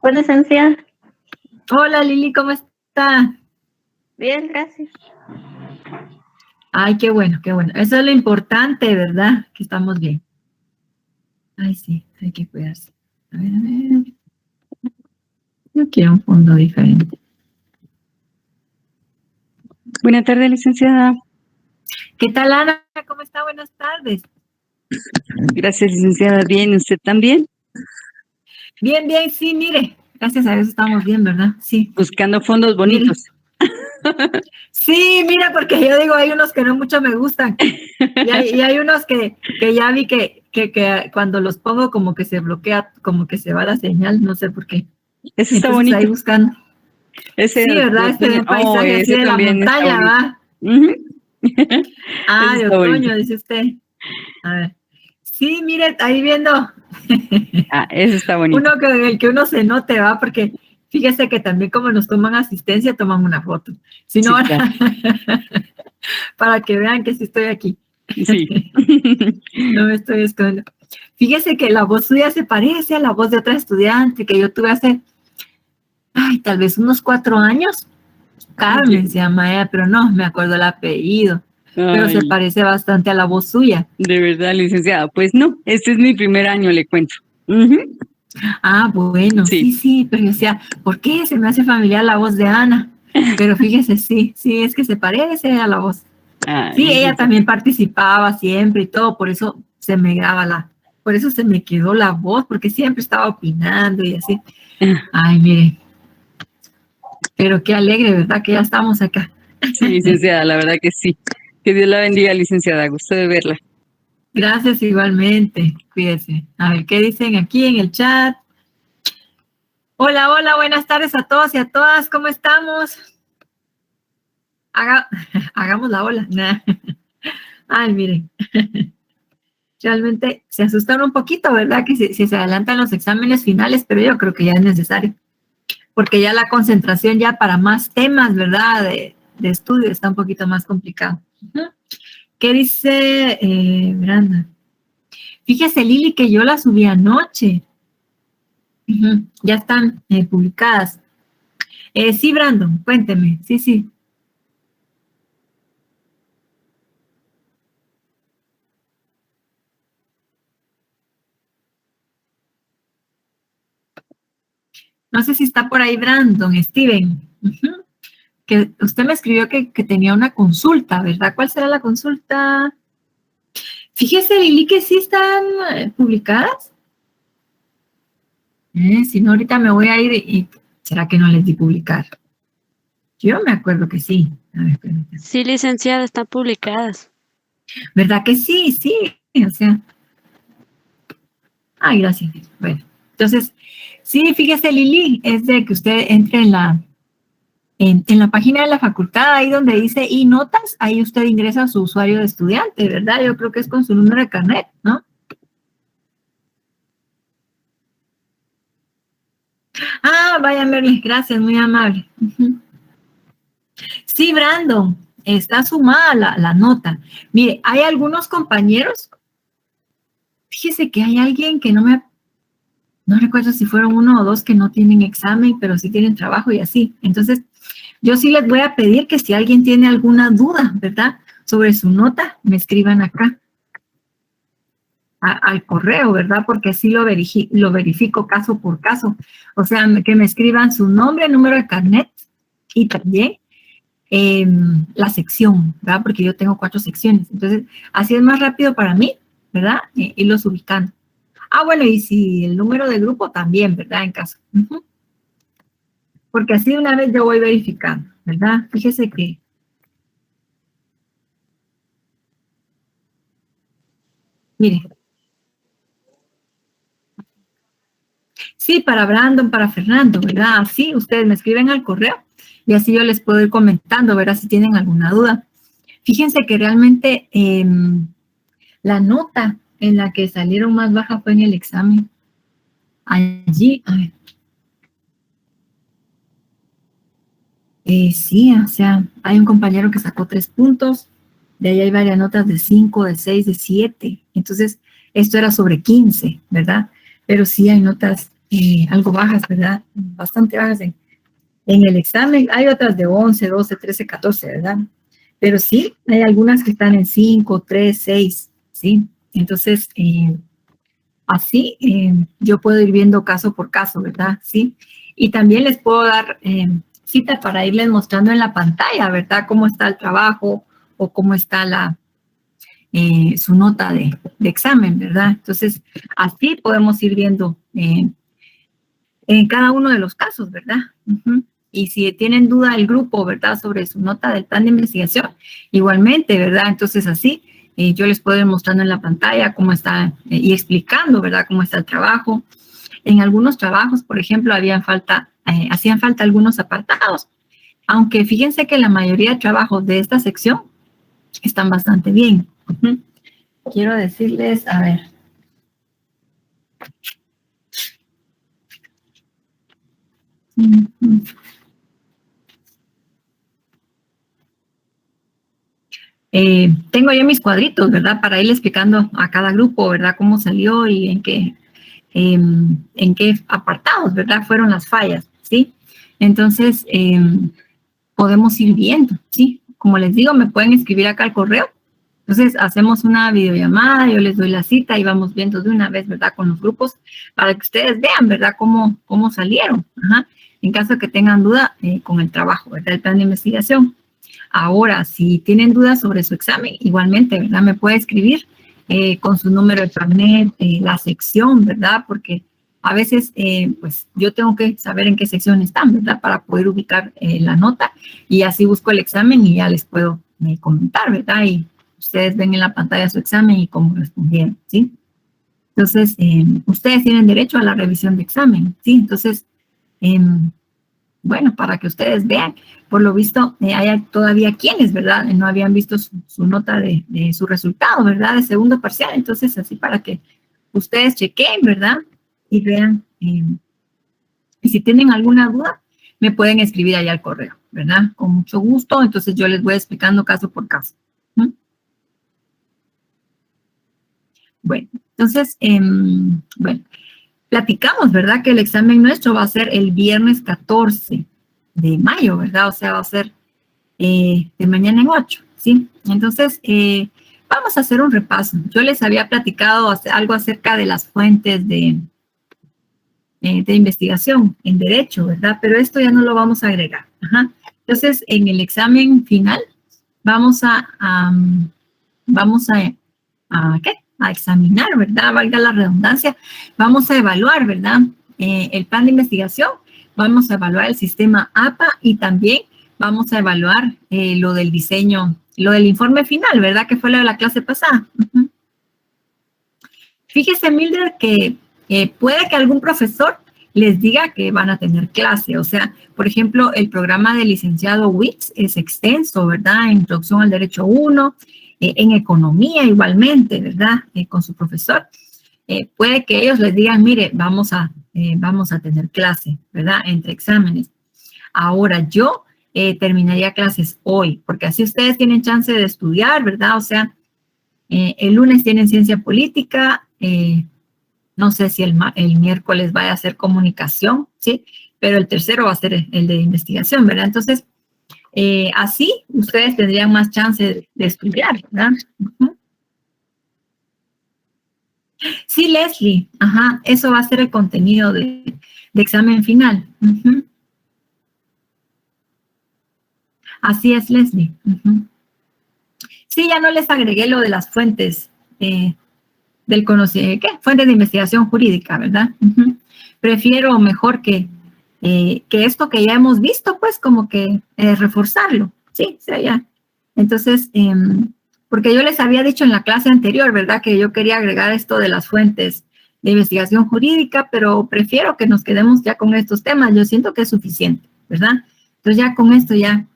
Hola, esencia. Hola Lili, ¿cómo está? Bien, gracias. Ay, qué bueno, qué bueno. Eso es lo importante, ¿verdad? Que estamos bien. Ay, sí, hay que cuidarse. A ver, a ver. Yo quiero un fondo diferente. Buenas tardes, licenciada. ¿Qué tal, Ana? ¿Cómo está? Buenas tardes. Gracias, licenciada. Bien, ¿usted también? Bien, bien, sí, mire. Gracias a Dios estamos bien, ¿verdad? Sí. Buscando fondos Mire. bonitos. Sí, mira, porque yo digo, hay unos que no mucho me gustan. Y hay unos que ya vi que cuando los pongo como que se bloquea, como que se va la señal, no sé por qué. Ese está Entonces bonito. ahí buscando. Ese Sí, ¿verdad? Este de un paisaje así ese de la también está montaña, bonito. ¿va? Ah, Ese de está bonito. otoño, dice usted. A ver. Sí, mire, ahí viendo. Ah, ese está bonito. Uno que el que uno se note, ¿va? Porque fíjese que también como nos toman asistencia, toman una foto. Si no, Sí, claro. para que vean que sí estoy aquí. Sí. No me estoy escondiendo. Fíjese que la voz suya se parece a la voz de otra estudiante que yo tuve hace, tal vez unos 4 años. Carmen se llama ella, pero no me acuerdo el apellido. Pero se Ay, parece bastante a la voz suya. de verdad, licenciada. Pues no, este es mi primer año, le cuento. Ah, bueno, Sí. sí, pero yo decía, ¿por qué se me hace familiar la voz de Ana? Pero fíjese, sí, es que se parece a la voz. Ay, Sí, ella licenciada. también participaba siempre y todo, por eso se me graba por eso se me quedó la voz, porque siempre estaba opinando y así. Ay, mire, pero qué alegre, ¿verdad? Que ya estamos acá. Sí, licenciada, la verdad que sí. Que Dios la bendiga, licenciada. Gusto de verla. Gracias igualmente, cuídese. A ver, ¿qué dicen aquí en el chat? Hola, hola, buenas tardes a todos y a todas, ¿cómo estamos? Hagamos la ola. Ay, miren. Realmente se asustan un poquito, ¿verdad? Que si se adelantan los exámenes finales, pero yo creo que ya es necesario. Porque ya la concentración ya para más temas, ¿verdad? De estudio está un poquito más complicado. ¿Qué dice Branda? Fíjese, Lili, que yo la subí anoche. Ya están publicadas. Sí, Brandon, cuénteme. Sí. No sé si está por ahí Brandon, Steven. Que usted me escribió que tenía una consulta, ¿verdad? ¿Cuál será la consulta? Fíjese, Lili, que sí están publicadas. Si no, ahorita me voy a ir y ¿será que no les di publicar? Yo me acuerdo que sí. A ver, permítame. Sí, licenciada, están publicadas. ¿Verdad que sí? Sí, o sea. Ay, gracias. Bueno, entonces, sí, fíjese, Lili, es de que usted entre en la página de la facultad, ahí donde dice y notas, ahí usted ingresa su usuario de estudiante, ¿verdad? Yo creo que es con su número de carnet, ¿no? Ah, vaya, Merly, gracias, muy amable. Sí, Brandon, está sumada la nota. Mire, hay algunos compañeros, fíjese que hay alguien que no recuerdo si fueron 1 o 2 que no tienen examen, pero sí tienen trabajo y así. Entonces, yo sí les voy a pedir que si alguien tiene alguna duda, ¿verdad? Sobre su nota, me escriban acá al correo, ¿verdad? Porque así lo verifico caso por caso. O sea, que me escriban su nombre, número de carnet y también la sección, ¿verdad? Porque yo tengo 4 secciones. Entonces, así es más rápido para mí, ¿verdad? Irlos ubicando. Ah, bueno, y si el número de grupo también, ¿verdad? En caso. Porque así una vez yo voy verificando, ¿verdad? Fíjese que mire. Sí, para Brandon, para Fernando, ¿verdad? Así ustedes me escriben al correo y así yo les puedo ir comentando, ¿verdad? Si tienen alguna duda. Fíjense que realmente la nota en la que salieron más baja fue en el examen. Allí, a ver. Sí, o sea, hay un compañero que sacó 3 puntos, de ahí hay varias notas de 5, de 6, de 7. Entonces, esto era sobre 15, ¿verdad? Pero sí hay notas algo bajas, ¿verdad? Bastante bajas en el examen. Hay otras de 11, 12, 13, 14, ¿verdad? Pero sí, hay algunas que están en 5, 3, 6, ¿sí? Entonces, así yo puedo ir viendo caso por caso, ¿verdad? Sí. Y también les puedo dar cita para irles mostrando en la pantalla, ¿verdad? Cómo está el trabajo o cómo está su nota de examen, ¿verdad? Entonces, así podemos ir viendo en cada uno de los casos, ¿verdad? Uh-huh. Y si tienen duda el grupo, ¿verdad? Sobre su nota del plan de investigación, igualmente, ¿verdad? Entonces, así yo les puedo ir mostrando en la pantalla cómo está y explicando, ¿verdad? Cómo está el trabajo. En algunos trabajos, por ejemplo, hacían falta algunos apartados, aunque fíjense que la mayoría de trabajos de esta sección están bastante bien. Uh-huh. Quiero decirles, a ver. Uh-huh. Tengo yo mis cuadritos, ¿verdad? Para ir explicando a cada grupo, ¿verdad? Cómo salió y en qué apartados, ¿verdad? Fueron las fallas, ¿sí? Entonces, podemos ir viendo, ¿sí? Como les digo, me pueden escribir acá al correo. Entonces, hacemos una videollamada, yo les doy la cita y vamos viendo de una vez, ¿verdad? Con los grupos para que ustedes vean, ¿verdad? Cómo salieron. Ajá. En caso de que tengan duda con el trabajo, ¿verdad? El plan de investigación. Ahora, si tienen dudas sobre su examen, igualmente, ¿verdad? Me puede escribir con su número de carnet, la sección, ¿verdad? Porque a veces, pues, yo tengo que saber en qué sección están, ¿verdad? Para poder ubicar la nota y así busco el examen y ya les puedo comentar, ¿verdad? Y ustedes ven en la pantalla su examen y cómo respondieron, ¿sí? Entonces, ustedes tienen derecho a la revisión de examen, ¿sí? Entonces, bueno, para que ustedes vean, por lo visto, hay todavía quienes, ¿verdad? No habían visto su nota de su resultado, ¿verdad? De segundo parcial. Entonces, así para que ustedes chequen, ¿verdad? Y vean. Y si tienen alguna duda, me pueden escribir ahí al correo, ¿verdad? Con mucho gusto. Entonces, yo les voy explicando caso por caso. ¿Mm? Bueno, entonces, bueno, platicamos, ¿verdad? Que el examen nuestro va a ser el viernes 14 de mayo, ¿verdad? O sea, va a ser de mañana en 8, ¿sí? Entonces, vamos a hacer un repaso. Yo les había platicado algo acerca de las fuentes de investigación en derecho, ¿verdad? Pero esto ya no lo vamos a agregar. Ajá. Entonces, en el examen final, vamos a ¿qué? A examinar, ¿verdad? Valga la redundancia. Vamos a evaluar, ¿verdad? El plan de investigación. Vamos a evaluar el sistema APA y también vamos a evaluar lo del diseño, lo del informe final, ¿verdad? Que fue lo de la clase pasada. Uh-huh. Fíjese, Mildred, que puede que algún profesor les diga que van a tener clase. O sea, por ejemplo, el programa de licenciado WITS es extenso, ¿verdad? Introducción al Derecho 1, en economía igualmente, ¿verdad? Con su profesor. Puede que ellos les digan, mire, vamos a tener clase, ¿verdad? Entre exámenes. Ahora, yo terminaría clases hoy, porque así ustedes tienen chance de estudiar, ¿verdad? O sea, el lunes tienen ciencia política, no sé si el miércoles vaya a ser comunicación, ¿sí? Pero el tercero va a ser el de investigación, ¿verdad? Entonces, así ustedes tendrían más chance de estudiar, ¿verdad? Uh-huh. Sí, Leslie, ajá, eso va a ser el contenido de examen final. Uh-huh. Así es, Leslie. Uh-huh. Sí, ya no les agregué lo de las fuentes del conocimiento, ¿qué? Fuentes de investigación jurídica, ¿verdad? Uh-huh. Prefiero mejor que esto que ya hemos visto, pues como que reforzarlo, ¿sí? O sea, ya. Entonces, porque yo les había dicho en la clase anterior, ¿verdad? Que yo quería agregar esto de las fuentes de investigación jurídica, pero prefiero que nos quedemos ya con estos temas. Yo siento que es suficiente, ¿verdad? Entonces ya con esto ya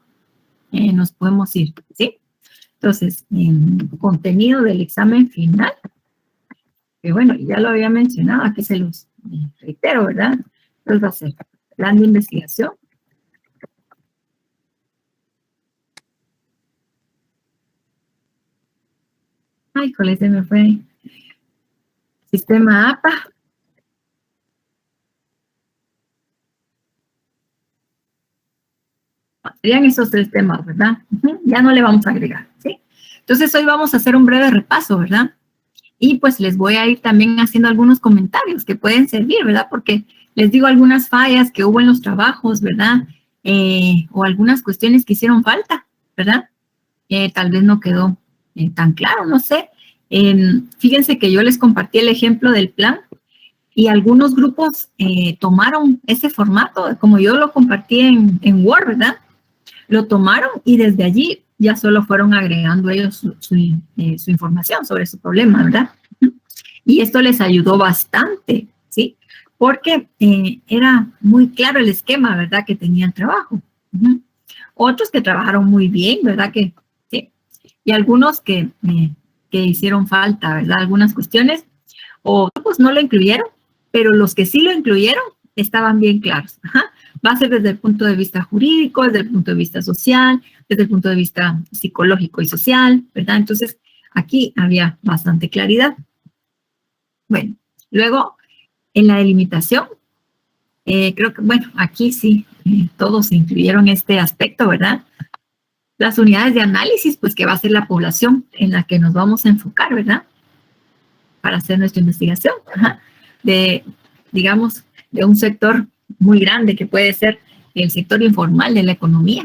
nos podemos ir, ¿sí? Entonces, contenido del examen final, que bueno, ya lo había mencionado, aquí se los reitero, ¿verdad? Entonces va a ser plan de investigación. Ay, jole, se me fue. Sistema APA. Serían esos 3 temas, ¿verdad? Ya no le vamos a agregar, ¿sí? Entonces, hoy vamos a hacer un breve repaso, ¿verdad? Y pues les voy a ir también haciendo algunos comentarios que pueden servir, ¿verdad? Porque les digo algunas fallas que hubo en los trabajos, ¿verdad? O algunas cuestiones que hicieron falta, ¿verdad? Tal vez no quedó tan claro, no sé. Fíjense que yo les compartí el ejemplo del plan y algunos grupos tomaron ese formato, como yo lo compartí en Word, ¿verdad? Lo tomaron y desde allí ya solo fueron agregando ellos su información sobre su problema, ¿verdad? Y esto les ayudó bastante, ¿sí? Porque era muy claro el esquema, ¿verdad? Que tenían trabajo. Otros que trabajaron muy bien, ¿verdad? Sí. Y algunos que hicieron falta, ¿verdad? Algunas cuestiones, o pues no lo incluyeron, pero los que sí lo incluyeron estaban bien claros. Va a ser desde el punto de vista jurídico, desde el punto de vista social, desde el punto de vista psicológico y social, ¿verdad? Entonces, aquí había bastante claridad. Bueno, luego en la delimitación, creo que, bueno, aquí sí, todos incluyeron este aspecto, ¿verdad? Las unidades de análisis, pues que va a ser la población en la que nos vamos a enfocar, ¿verdad? Para hacer nuestra investigación, digamos, de un sector muy grande que puede ser el sector informal de la economía.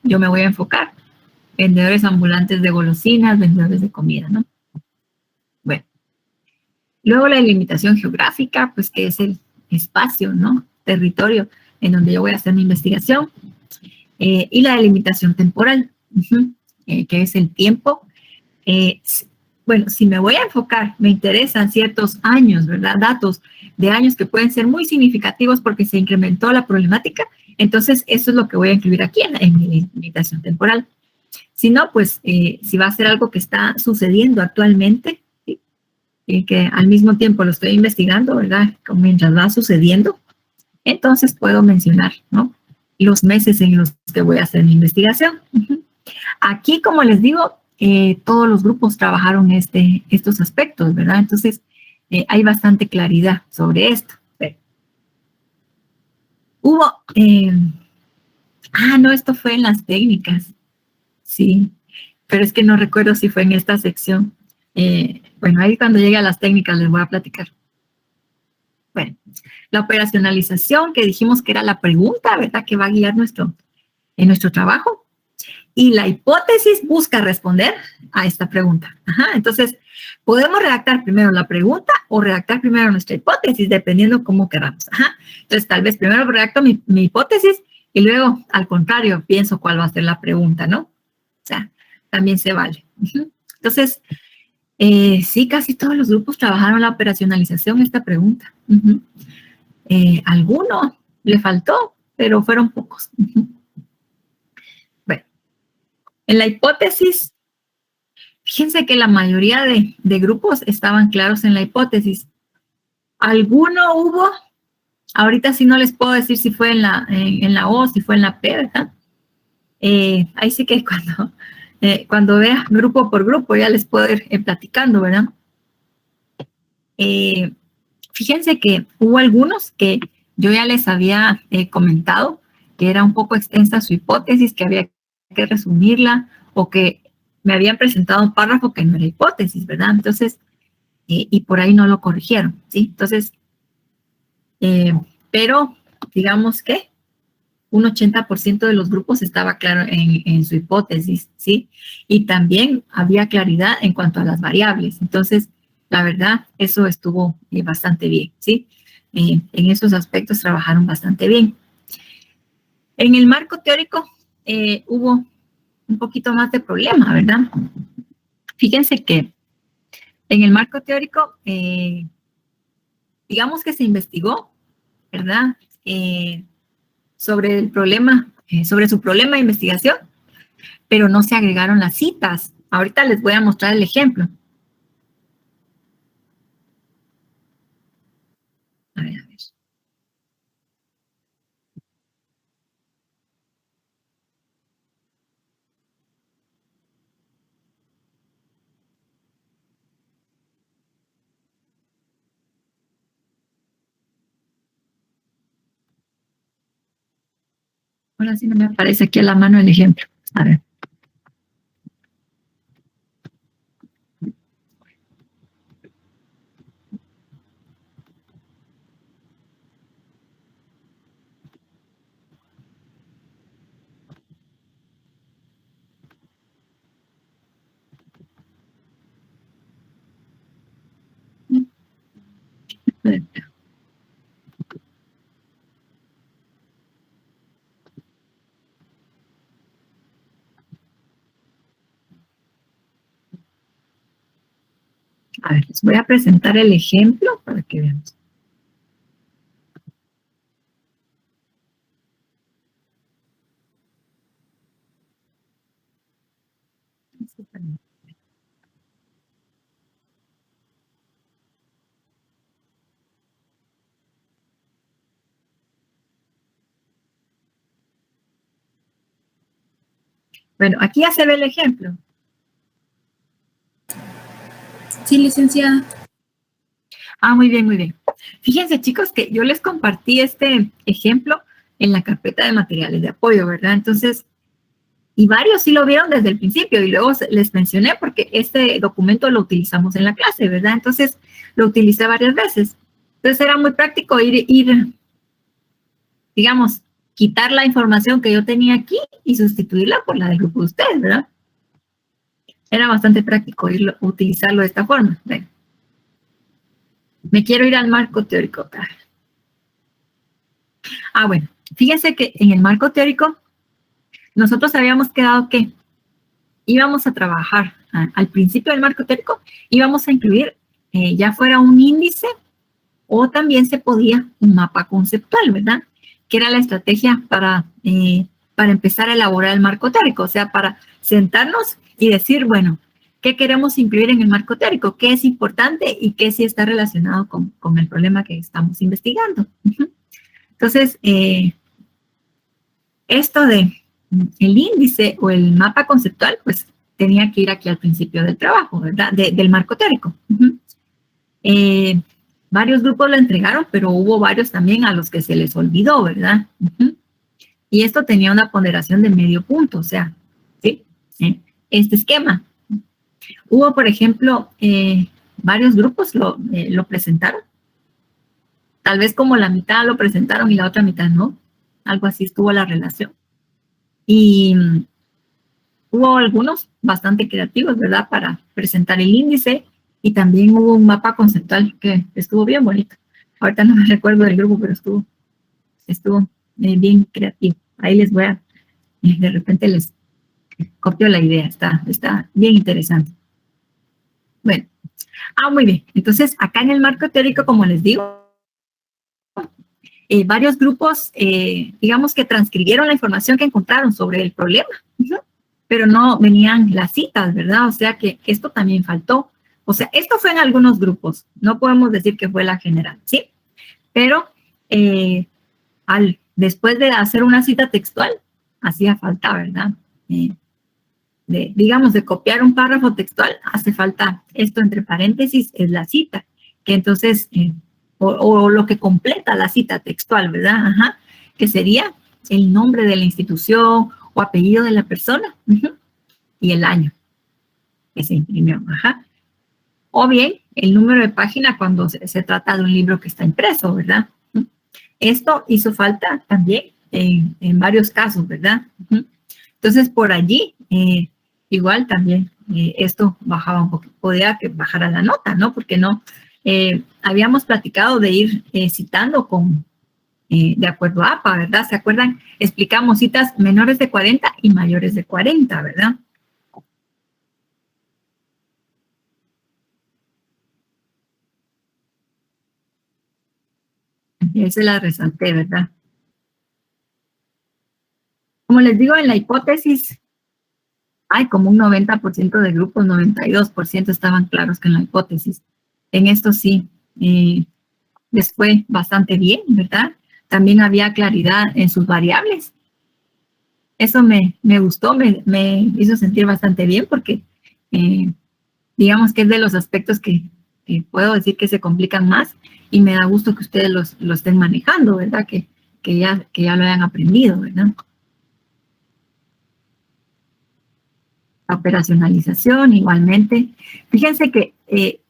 Yo me voy a enfocar. Vendedores ambulantes de golosinas, vendedores de comida, ¿no? Bueno. Luego la delimitación geográfica, pues que es el espacio, ¿no? Territorio en donde yo voy a hacer mi investigación. Y la delimitación temporal, que es el tiempo. Bueno, si me voy a enfocar, me interesan ciertos años, ¿verdad? Datos de años que pueden ser muy significativos porque se incrementó la problemática. Entonces, eso es lo que voy a incluir aquí en mi delimitación temporal. Si no, pues, si va a ser algo que está sucediendo actualmente, ¿sí? Y que al mismo tiempo lo estoy investigando, ¿verdad? Mientras va sucediendo, entonces puedo mencionar, ¿no? Los meses en los que voy a hacer mi investigación. Aquí, como les digo, todos los grupos trabajaron estos aspectos, ¿verdad? Entonces, hay bastante claridad sobre esto. Pero, hubo, no, esto fue en las técnicas, sí, pero es que no recuerdo si fue en esta sección. Bueno, ahí cuando llegue a las técnicas les voy a platicar. Bueno, la operacionalización que dijimos que era la pregunta, ¿verdad? Que va a guiar nuestro trabajo. Y la hipótesis busca responder a esta pregunta. Entonces, podemos redactar primero la pregunta o redactar primero nuestra hipótesis, dependiendo cómo queramos. Entonces, tal vez primero redacto mi hipótesis y luego, al contrario, pienso cuál va a ser la pregunta, ¿no? O sea, también se vale. Entonces, sí, casi todos los grupos trabajaron la operacionalización de esta pregunta. Alguno le faltó, pero fueron pocos. Bueno, en la hipótesis, fíjense que la mayoría de grupos estaban claros en la hipótesis. Alguno hubo, ahorita sí no les puedo decir si fue en la O, si fue en la P, ¿verdad? Ahí sí que cuando vea grupo por grupo ya les puedo ir platicando, ¿verdad? Fíjense que hubo algunos que yo ya les había comentado que era un poco extensa su hipótesis, que había que resumirla o que me habían presentado un párrafo que no era hipótesis, ¿verdad? Entonces, y por ahí no lo corrigieron, ¿sí? Entonces, pero digamos que un 80% de los grupos estaba claro en su hipótesis, ¿sí? Y también había claridad en cuanto a las variables. Entonces, la verdad, eso estuvo bastante bien, ¿sí? En esos aspectos trabajaron bastante bien. En el marco teórico hubo un poquito más de problema, ¿verdad? Fíjense que en el marco teórico, digamos que se investigó, ¿verdad? Sobre el problema, sobre su problema de investigación, pero no se agregaron las citas. Ahorita les voy a mostrar el ejemplo. A ver, a ver. Ahora sí no me aparece aquí a la mano el ejemplo. A ver. A ver, les voy a presentar el ejemplo para que vean. Bueno, aquí ya se ve el ejemplo. Sí, licenciada. Ah, muy bien, muy bien. Fíjense, chicos, que yo les compartí este ejemplo en la carpeta de materiales de apoyo, ¿verdad? Entonces, y varios sí lo vieron desde el principio y luego les mencioné porque este documento lo utilizamos en la clase, ¿verdad? Entonces, lo utilicé varias veces. Entonces, era muy práctico ir, digamos, quitar la información que yo tenía aquí y sustituirla por la del grupo de ustedes, ¿verdad? Era bastante práctico utilizarlo de esta forma. Bueno, me quiero ir al marco teórico. Ah, bueno, fíjense que en el marco teórico nosotros habíamos quedado que íbamos a trabajar al principio del marco teórico, íbamos a incluir ya fuera un índice o también se podía un mapa conceptual, ¿verdad? Que era la estrategia para empezar a elaborar el marco teórico, o sea, para sentarnos y decir, bueno, ¿qué queremos incluir en el marco teórico? ¿Qué es importante y qué sí está relacionado con el problema que estamos investigando? Entonces, esto de el índice o el mapa conceptual, pues tenía que ir aquí al principio del trabajo, ¿verdad? Del marco teórico. Varios grupos lo entregaron, pero hubo varios también a los que se les olvidó, ¿verdad? Y esto tenía una ponderación de medio punto, o sea, ¿sí? Este esquema. Hubo, por ejemplo, varios grupos lo presentaron. Tal vez como la mitad lo presentaron y la otra mitad no. Algo así estuvo la relación. Y hubo algunos bastante creativos, ¿verdad? Para presentar el índice y también hubo un mapa conceptual que estuvo bien bonito. Ahorita no me recuerdo del grupo, pero estuvo bien creativo. Ahí les voy a, de repente les copio la idea, está bien interesante. Bueno, muy bien. Entonces, acá en el marco teórico, como les digo, varios grupos, digamos que transcribieron la información que encontraron sobre el problema, pero no venían las citas, ¿verdad? O sea que esto también faltó. O sea, esto fue en algunos grupos, no podemos decir que fue la general, ¿sí? Pero después de hacer una cita textual, hacía falta, ¿verdad? Digamos, de copiar un párrafo textual, hace falta esto entre paréntesis, es la cita, que entonces, o lo que completa la cita textual, ¿verdad? Ajá, que sería el nombre de la institución o apellido de la persona y el año que se imprimió, ajá. O bien, el número de página cuando se trata de un libro que está impreso, ¿verdad? Esto hizo falta también en varios casos, ¿verdad? Entonces, por allí, igual también esto bajaba un poco, podía que bajara la nota, ¿no? Porque no, habíamos platicado de ir citando de acuerdo a APA, ¿verdad? ¿Se acuerdan? Explicamos citas menores de 40 y mayores de 40, ¿verdad? Y se la resalté, ¿verdad? Como les digo, en la hipótesis hay como un 90% de grupos, 92% estaban claros que en la hipótesis. En esto sí, les fue bastante bien, ¿verdad? También había claridad en sus variables. Eso me gustó, me hizo sentir bastante bien porque digamos que es de los aspectos que puedo decir que se complican más y me da gusto que ustedes lo estén manejando, ¿verdad? Que ya lo hayan aprendido, ¿verdad? La operacionalización igualmente. Fíjense que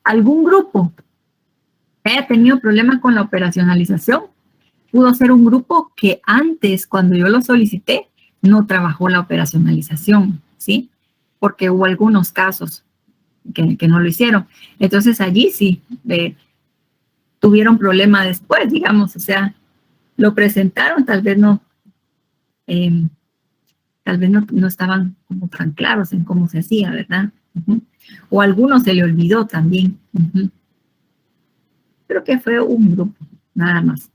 algún grupo que haya tenido problemas con la operacionalización pudo ser un grupo que antes, cuando yo lo solicité, no trabajó la operacionalización, ¿sí? Porque hubo algunos casos que no lo hicieron. Entonces allí sí tuvieron problema después, digamos, o sea, lo presentaron, tal vez no estaban como tan claros en cómo se hacía, ¿verdad? O a algunos se le olvidó también. Creo que fue un grupo, nada más.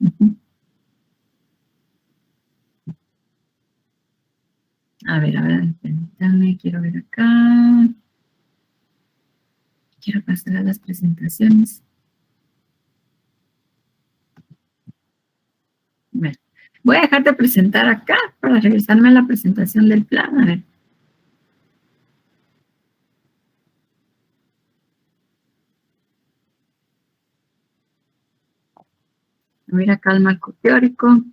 A ver, permítanme, quiero ver acá. Quiero pasar a las presentaciones. Bueno, voy a dejar de presentar acá para regresarme a la presentación del plan. A ver. A ver acá el marco teórico.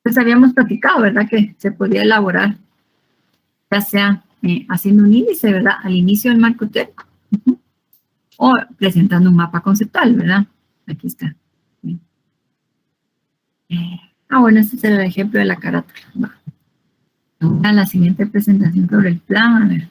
Pues habíamos platicado, ¿verdad? Que se podía elaborar, ya sea haciendo un índice, ¿verdad? Al inicio del marco teórico. O presentando un mapa conceptual, ¿verdad? Aquí está. Bueno, este es el ejemplo de la carátula. Va. Ahora la siguiente presentación sobre el plan, a ver.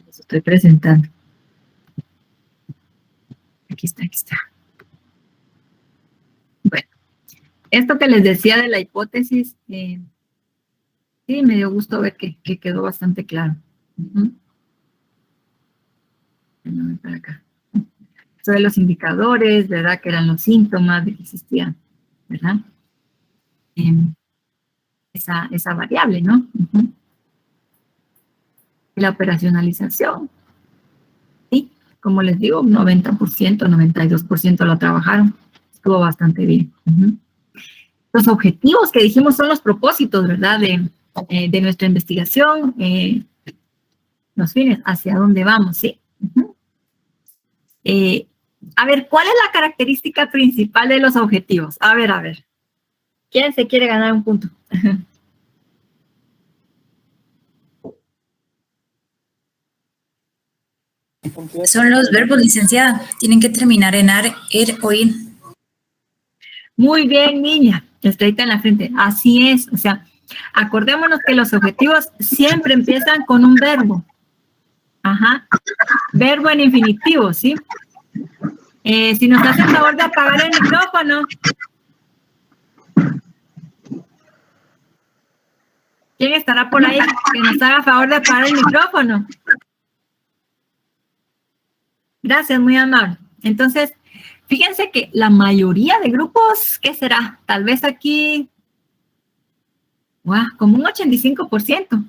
Los estoy presentando. Aquí está, aquí está. Bueno, esto que les decía de la hipótesis, sí, me dio gusto ver que quedó bastante claro. Para acá. Sobre los indicadores, ¿verdad? Que eran los síntomas de que existía, ¿verdad? Esa variable, ¿no? La operacionalización, ¿sí? Como les digo, un 90%, 92% lo trabajaron. Estuvo bastante bien. Los objetivos que dijimos son los propósitos, ¿verdad? De nuestra investigación, los fines, hacia dónde vamos, ¿sí? A ver, ¿cuál es la característica principal de los objetivos? A ver. ¿Quién se quiere ganar un punto? Son los verbos, licenciada. Tienen que terminar en ar, er o in. Muy bien, niña. Estrellita en la frente. Así es. O sea, acordémonos que los objetivos siempre empiezan con un verbo. Ajá. Verbo en infinitivo, ¿sí? Si nos hacen favor de apagar el micrófono. ¿Quién estará por ahí que nos haga favor de apagar el micrófono? Gracias, muy amable. Entonces, fíjense que la mayoría de grupos, ¿qué será? Tal vez aquí, como un 85%,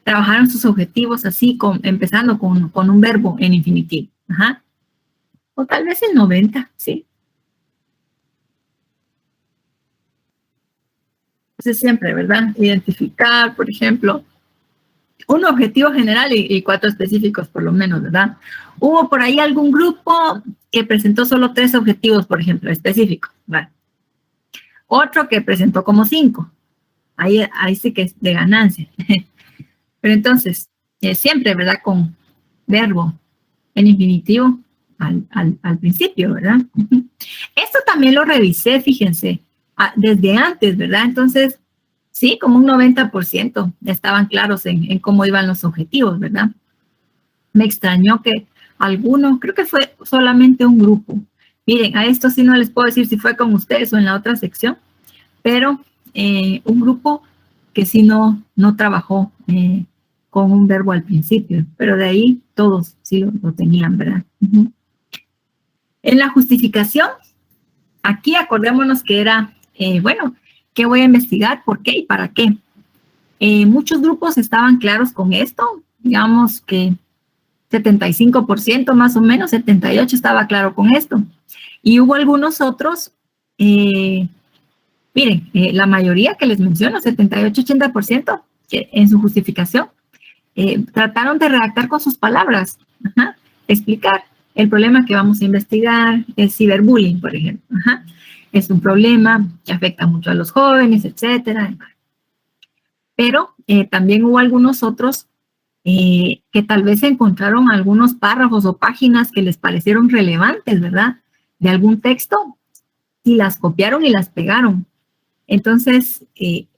trabajaron sus objetivos así, empezando con un verbo en infinitivo. Ajá. O tal vez el 90%, sí. Entonces siempre, ¿verdad? Identificar, por ejemplo, un objetivo general y 4 específicos por lo menos, ¿verdad? Hubo por ahí algún grupo que presentó solo 3 objetivos, por ejemplo, específicos, ¿vale? Otro que presentó como 5. Ahí sí que es de ganancia. Pero entonces, siempre, ¿verdad? Con verbo en infinitivo al principio, ¿verdad? Esto también lo revisé, fíjense, desde antes, ¿verdad? Entonces, sí, como un 90% estaban claros en cómo iban los objetivos, ¿verdad? Me extrañó que alguno, creo que fue solamente un grupo. Miren, a esto sí no les puedo decir si fue con ustedes o en la otra sección, pero un grupo que sí no trabajó con un verbo al principio, pero de ahí todos sí lo tenían, ¿verdad? En la justificación, aquí acordémonos que era, bueno, ¿qué voy a investigar? ¿Por qué y para qué? Muchos grupos estaban claros con esto, digamos que 75% más o menos, 78% estaba claro con esto. Y hubo algunos otros, miren, la mayoría que les menciono, 78-80%, que en su justificación, trataron de redactar con sus palabras, explicar el problema que vamos a investigar, el ciberbullying, por ejemplo. Es un problema que afecta mucho a los jóvenes, etcétera. Pero también hubo algunos otros que tal vez encontraron algunos párrafos o páginas que les parecieron relevantes, ¿verdad? De algún texto y las copiaron y las pegaron. Entonces,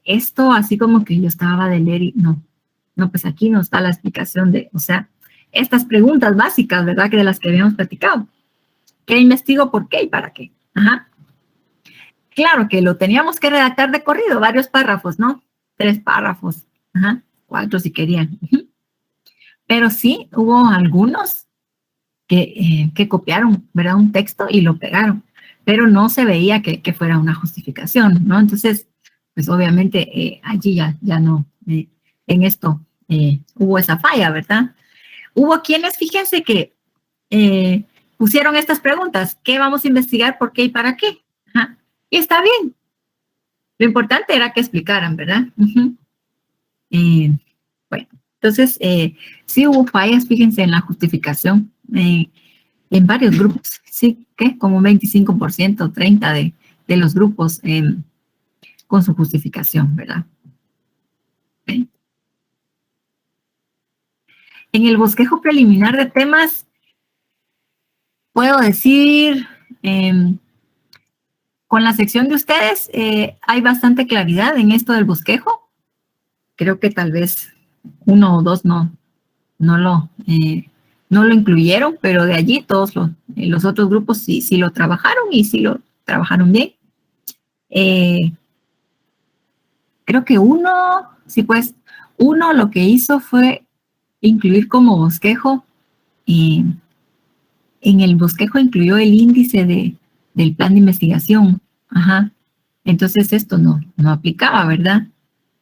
esto así como que yo estaba de leer y no, pues aquí no está la explicación de, o sea, estas preguntas básicas, ¿verdad? Que de las que habíamos platicado. ¿Qué investigo? ¿Por qué y para qué? Claro que lo teníamos que redactar de corrido, varios párrafos, ¿no? 3 párrafos, 4 si querían. Pero sí, hubo algunos que copiaron, ¿verdad? Un texto y lo pegaron, pero no se veía que fuera una justificación, ¿no? Entonces, pues obviamente allí ya no, en esto hubo esa falla, ¿verdad? Hubo quienes, fíjense que pusieron estas preguntas, ¿qué vamos a investigar, por qué y para qué? Y está bien. Lo importante era que explicaran, ¿verdad? Bueno, entonces sí hubo fallas, fíjense, en la justificación. En varios grupos, sí, que como 25%, 30% de los grupos con su justificación, ¿verdad? ¿Okay? En el bosquejo preliminar de temas, puedo decir, con la sección de ustedes, hay bastante claridad en esto del bosquejo. Creo que tal vez 1 o 2 no lo incluyeron, pero de allí todos los otros grupos sí lo trabajaron y sí lo trabajaron bien. Creo que uno lo que hizo fue incluir como bosquejo, y en el bosquejo incluyó el índice del plan de investigación. Entonces esto no aplicaba, ¿verdad?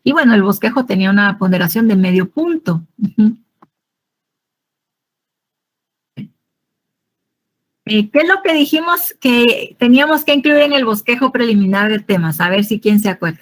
Y bueno, el bosquejo tenía una ponderación de medio punto. ¿Qué es lo que dijimos que teníamos que incluir en el bosquejo preliminar de temas? A ver si quién se acuerda.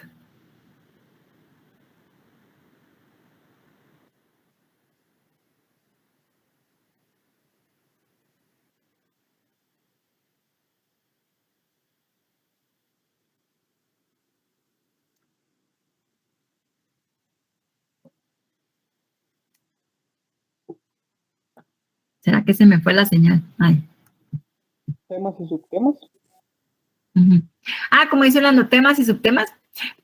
¿Será que se me fue la señal? Ay. Temas y subtemas. Como dice Orlando, temas y subtemas,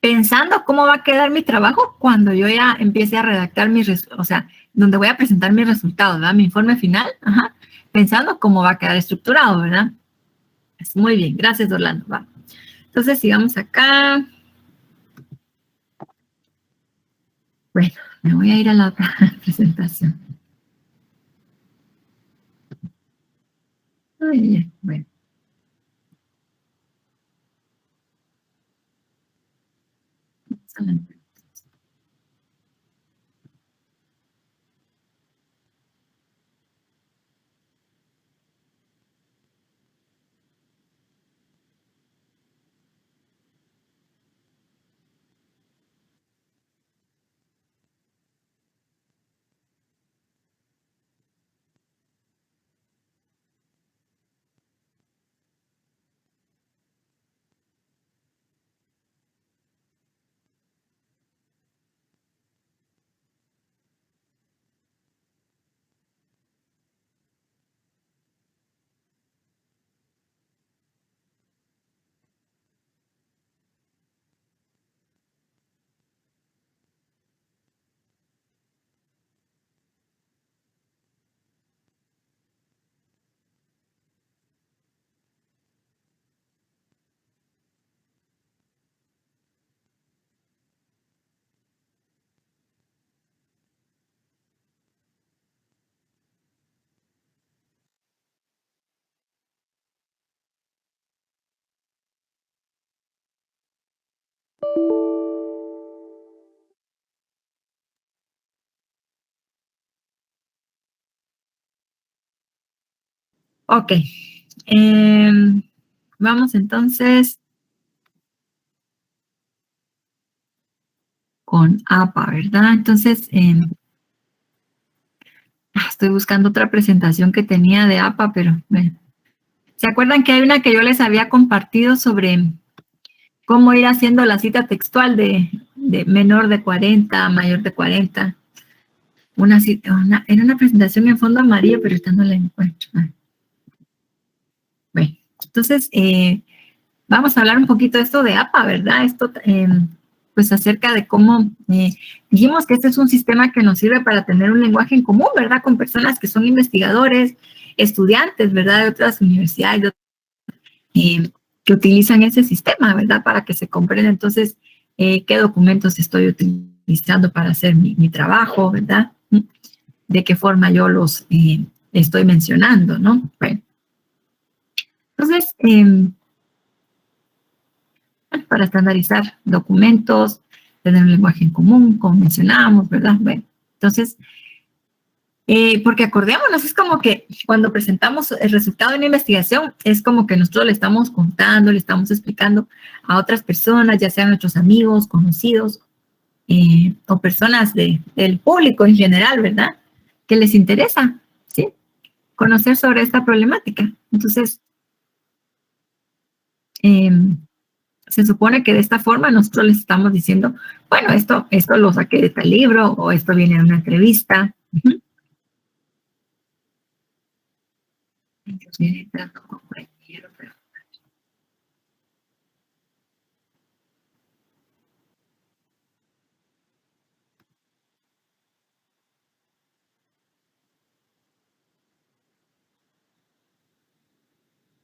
pensando cómo va a quedar mi trabajo cuando yo ya empiece a redactar o sea, donde voy a presentar mis resultados, ¿verdad? Mi informe final, pensando cómo va a quedar estructurado, ¿verdad? Muy bien, gracias Orlando. Va. Entonces, sigamos acá. Bueno, me voy a ir a la otra presentación. Ay, bueno. Excelente. Ok. Vamos entonces con APA, ¿verdad? Entonces, estoy buscando otra presentación que tenía de APA, pero bueno. ¿Se acuerdan que hay una que yo les había compartido sobre cómo ir haciendo la cita textual de menor de 40, mayor de 40? Era una presentación en fondo amarillo, pero esta no la encuentro. Bueno, entonces, vamos a hablar un poquito de esto de APA, ¿verdad? Esto, pues acerca de cómo dijimos que este es un sistema que nos sirve para tener un lenguaje en común, ¿verdad? Con personas que son investigadores, estudiantes, ¿verdad? De otras universidades, que utilizan ese sistema, ¿verdad? Para que se comprenda entonces qué documentos estoy utilizando para hacer mi trabajo, ¿verdad? De qué forma yo los estoy mencionando, ¿no? Bueno. Entonces, para estandarizar documentos, tener un lenguaje en común, como mencionábamos, ¿verdad? Bueno, entonces, porque acordémonos, es como que cuando presentamos el resultado de una investigación, es como que nosotros le estamos contando, le estamos explicando a otras personas, ya sean nuestros amigos, conocidos, o personas del público en general, ¿verdad? Que les interesa, ¿sí? Conocer sobre esta problemática. Entonces, se supone que de esta forma nosotros les estamos diciendo, bueno, esto lo saqué de tal libro, o esto viene de una entrevista.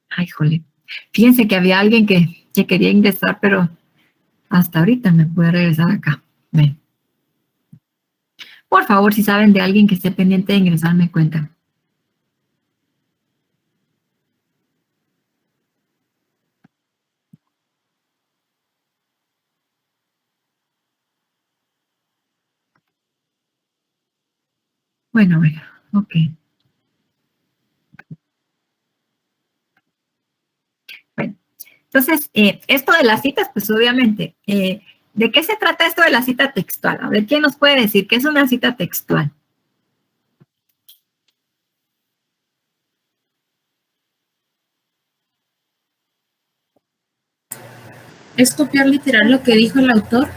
Ay, jole. Fíjense que había alguien que quería ingresar, pero hasta ahorita me puede regresar acá. Ven. Por favor, si saben de alguien que esté pendiente de ingresar, me cuentan. Bueno, ok. Bueno, entonces, esto de las citas, pues obviamente, ¿de qué se trata esto de la cita textual? A ver, ¿quién nos puede decir qué es una cita textual? ¿Es copiar literal lo que dijo el autor?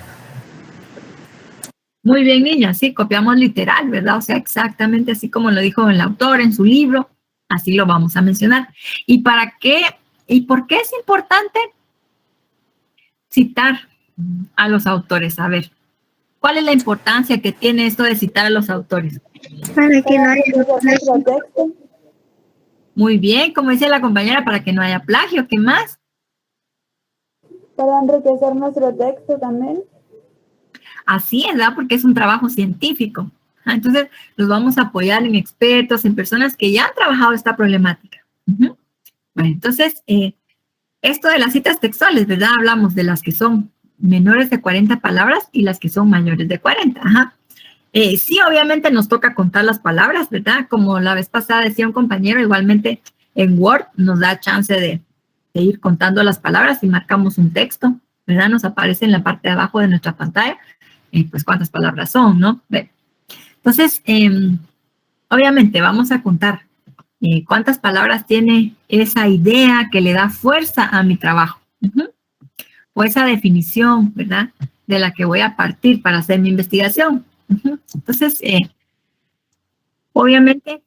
Muy bien, niña, sí, copiamos literal, ¿verdad? O sea, exactamente así como lo dijo el autor en su libro, así lo vamos a mencionar. ¿Y para qué? ¿Y por qué es importante citar a los autores? A ver, ¿cuál es la importancia que tiene esto de citar a los autores? Para que no haya Nuestro texto. Muy bien, como dice la compañera, para que no haya plagio. ¿Qué más? Para enriquecer nuestro texto también. Así es, ¿verdad? Porque es un trabajo científico. Entonces, los vamos a apoyar en expertos, en personas que ya han trabajado esta problemática. Bueno, entonces, esto de las citas textuales, ¿verdad? Hablamos de las que son menores de 40 palabras y las que son mayores de 40. Sí, obviamente nos toca contar las palabras, ¿verdad? Como la vez pasada decía un compañero, igualmente en Word nos da chance de ir contando las palabras y marcamos un texto, ¿verdad? Nos aparece en la parte de abajo de nuestra pantalla, pues cuántas palabras son, ¿no? Entonces, obviamente vamos a contar cuántas palabras tiene esa idea que le da fuerza a mi trabajo. O esa definición, ¿verdad? De la que voy a partir para hacer mi investigación. Entonces, obviamente,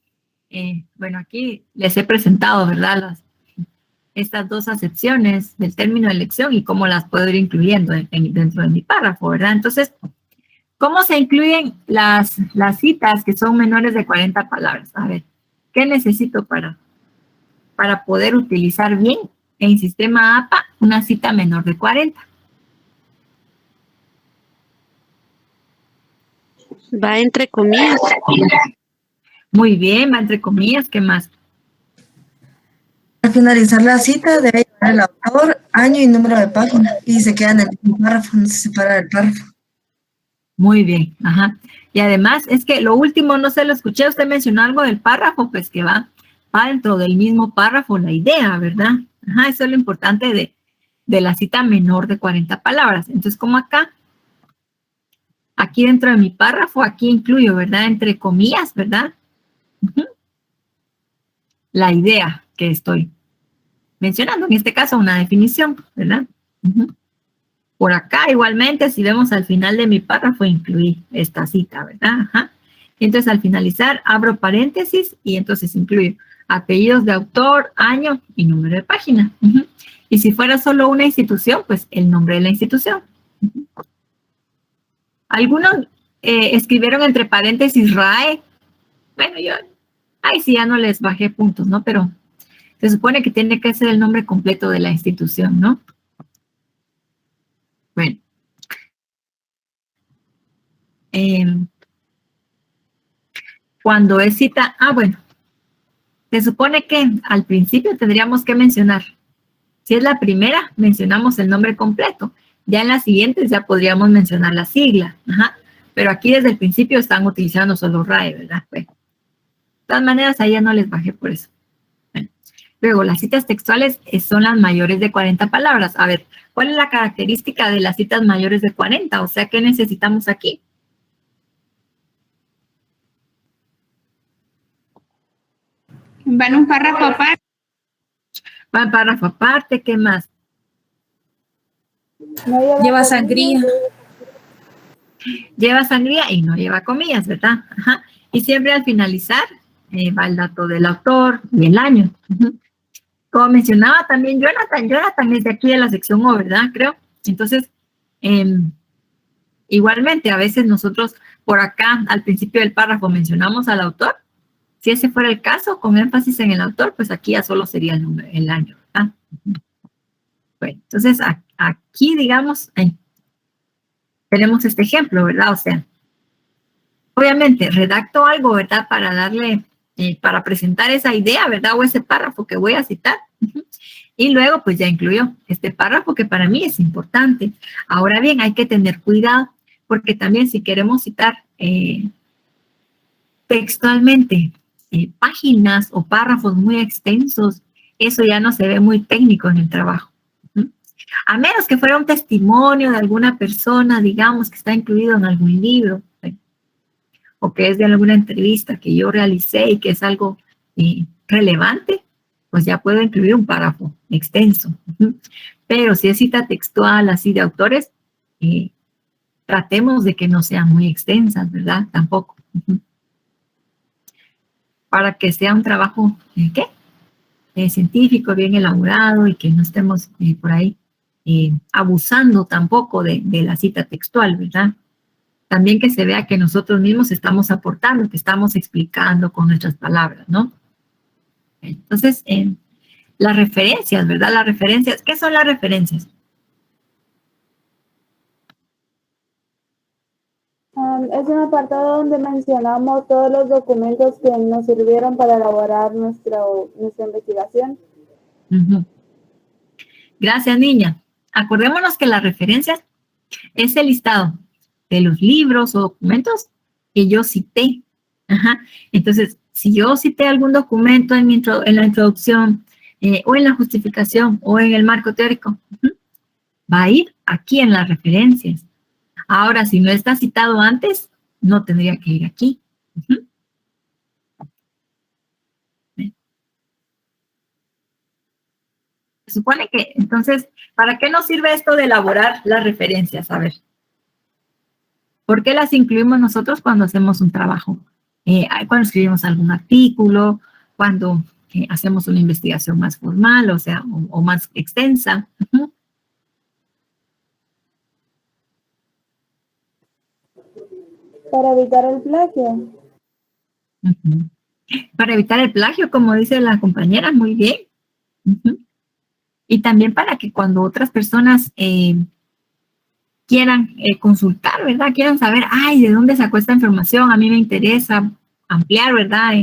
bueno, aquí les he presentado, ¿verdad? Estas dos acepciones del término de elección y cómo las puedo ir incluyendo dentro de mi párrafo, ¿verdad? Entonces, ¿cómo se incluyen las citas que son menores de 40 palabras? A ver, ¿qué necesito para poder utilizar bien en sistema APA una cita menor de 40? Va entre comillas. Muy bien, va entre comillas, ¿qué más? Al finalizar la cita debe llevar el autor, año y número de página y se queda en el mismo párrafo, no se separa del párrafo. Muy bien, ajá. Y además es que lo último no se lo escuché, usted mencionó algo del párrafo, pues que va va dentro del mismo párrafo la idea, ¿verdad? Ajá, eso es lo importante de la cita menor de 40 palabras. Entonces, como acá, aquí dentro de mi párrafo, aquí incluyo, ¿verdad? Entre comillas, ¿verdad? La idea que estoy mencionando, en este caso una definición, ¿verdad? Por acá igualmente, si vemos al final de mi párrafo, incluí esta cita, ¿verdad? Ajá. Y entonces al finalizar abro paréntesis y entonces incluyo apellidos de autor, año y número de página. Y si fuera solo una institución, pues el nombre de la institución. Algunos escribieron entre paréntesis RAE. Bueno, yo ahí sí ya no les bajé puntos, ¿no? Pero se supone que tiene que ser el nombre completo de la institución, ¿no? Bueno. Cuando es cita, bueno, se supone que al principio tendríamos que mencionar, si es la primera, mencionamos el nombre completo, ya en las siguientes ya podríamos mencionar la sigla, pero aquí desde el principio están utilizando solo RAE, ¿verdad? Bueno, de todas maneras, ahí ya no les bajé por eso. Bueno. Luego, las citas textuales son las mayores de 40 palabras. A ver, ¿cuál es la característica de las citas mayores de 40? O sea, ¿qué necesitamos aquí? Van un párrafo aparte. Va en párrafo aparte, ¿qué más? No Lleva sangría. Lleva sangría y no lleva comillas, ¿verdad? Ajá. Y siempre al finalizar va el dato del autor y el año. Como mencionaba también Jonathan es de aquí de la sección O, ¿verdad? Creo. Entonces, igualmente, a veces nosotros por acá, al principio del párrafo, mencionamos al autor. Si ese fuera el caso, con énfasis en el autor, pues aquí ya solo sería el número, el año, ¿verdad? Bueno, entonces aquí, digamos, tenemos este ejemplo, ¿verdad? O sea, obviamente redacto algo, ¿verdad? Para darle, para presentar esa idea, ¿verdad? O ese párrafo que voy a citar. Y luego, pues ya incluyo este párrafo que para mí es importante. Ahora bien, hay que tener cuidado, porque también si queremos citar textualmente páginas o párrafos muy extensos, eso ya no se ve muy técnico en el trabajo. A menos que fuera un testimonio de alguna persona, digamos, que está incluido en algún libro, o que es de alguna entrevista que yo realicé y que es algo relevante, pues ya puedo incluir un párrafo extenso. Pero si es cita textual, así de autores, tratemos de que no sean muy extensas, ¿verdad? Tampoco. Para que sea un trabajo, científico, bien elaborado y que no estemos por ahí abusando tampoco de la cita textual, ¿verdad? También que se vea que nosotros mismos estamos aportando, que estamos explicando con nuestras palabras, ¿no? Entonces, las referencias, ¿verdad? Las referencias, ¿qué son las referencias? Es un apartado donde mencionamos todos los documentos que nos sirvieron para elaborar nuestra investigación. Gracias, niña. Acordémonos que las referencias es el listado de los libros o documentos que yo cité. Entonces, si yo cité algún documento en la introducción o en la justificación o en el marco teórico, va a ir aquí en las referencias. Ahora, si no está citado antes, no tendría que ir aquí. Se supone que, entonces, ¿para qué nos sirve esto de elaborar las referencias? A ver. ¿Por qué las incluimos nosotros cuando hacemos un trabajo? Cuando escribimos algún artículo, cuando hacemos una investigación más formal, o sea, o más extensa. Para evitar el plagio. Para evitar el plagio, como dice la compañera, muy bien. Y también para que cuando otras personas quieran consultar, ¿verdad? Quieran saber, ay, ¿de dónde sacó esta información? A mí me interesa ampliar, ¿verdad?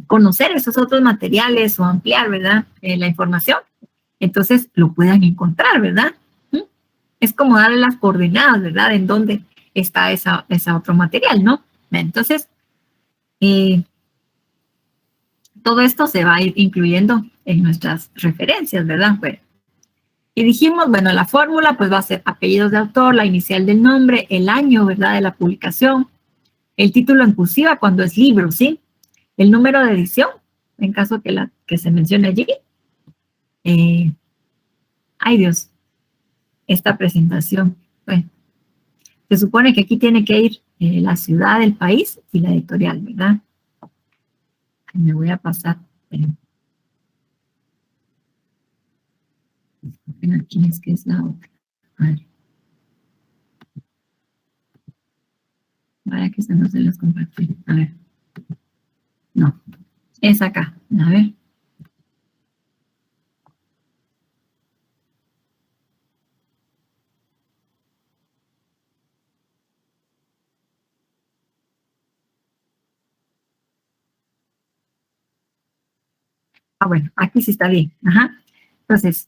Conocer esos otros materiales o ampliar, ¿verdad? La información. Entonces, lo puedan encontrar, ¿verdad? Es como darle las coordenadas, ¿verdad? En dónde está esa otro material, ¿no? Entonces, todo esto se va a ir incluyendo en nuestras referencias, ¿verdad? Bueno, y dijimos, bueno, la fórmula pues va a ser apellidos de autor, la inicial del nombre, el año, ¿verdad? De la publicación, el título en cursiva cuando es libro, ¿sí? El número de edición, en caso que se mencione allí. Ay Dios, esta presentación. Bueno, se supone que aquí tiene que ir la ciudad, el país y la editorial, ¿verdad? Me voy a pasar. Aquí es que es la otra. Vale. Vaya que se no se los compartí. A ver. No. Es acá. A ver. Ah, bueno, aquí sí está bien. Ajá. Entonces,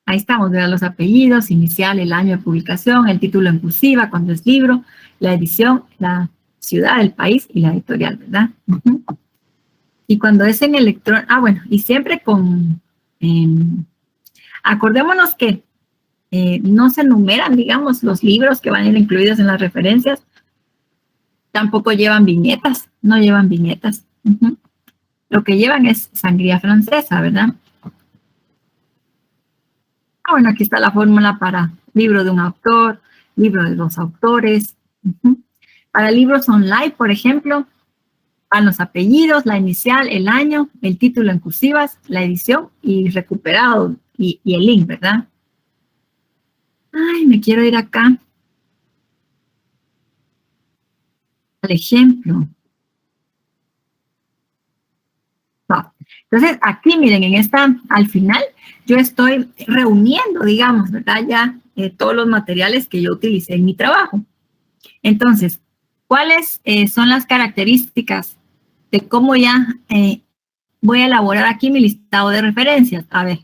ahí estamos, ¿verdad? Los apellidos, inicial, el año de publicación, el título en cursiva cuando es libro, la edición, la ciudad, el país y la editorial, ¿verdad? Uh-huh. Y cuando es en electrónico, bueno, y siempre con, acordémonos que no se enumeran, digamos, los libros que van a ir incluidos en las referencias, tampoco llevan viñetas, no llevan viñetas. Uh-huh. Lo que llevan es sangría francesa, ¿verdad? Bueno, aquí está la fórmula para libro de un autor, libro de dos autores. Uh-huh. Para libros online, por ejemplo, van los apellidos, la inicial, el año, el título en cursivas, la edición y recuperado y el link, ¿verdad? Ay, me quiero ir acá al ejemplo. No. Entonces, aquí, miren, en esta, al final, yo estoy reuniendo, digamos, ¿verdad? Ya todos los materiales que yo utilicé en mi trabajo. Entonces, ¿cuáles son las características de cómo ya voy a elaborar aquí mi listado de referencias? A ver.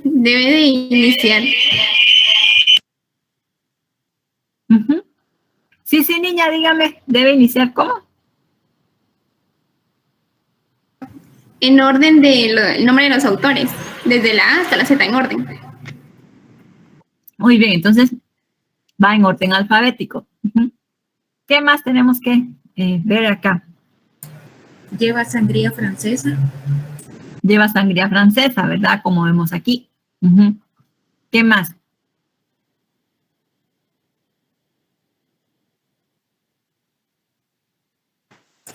Debe de iniciar. Uh-huh. Sí, niña, dígame, ¿debe iniciar cómo? En orden del nombre de los autores, desde la A hasta la Z en orden. Muy bien, entonces va en orden alfabético. Uh-huh. ¿Qué más tenemos que ver acá? Lleva sangría francesa. Lleva sangría francesa, ¿verdad? Como vemos aquí. Uh-huh. ¿Qué más?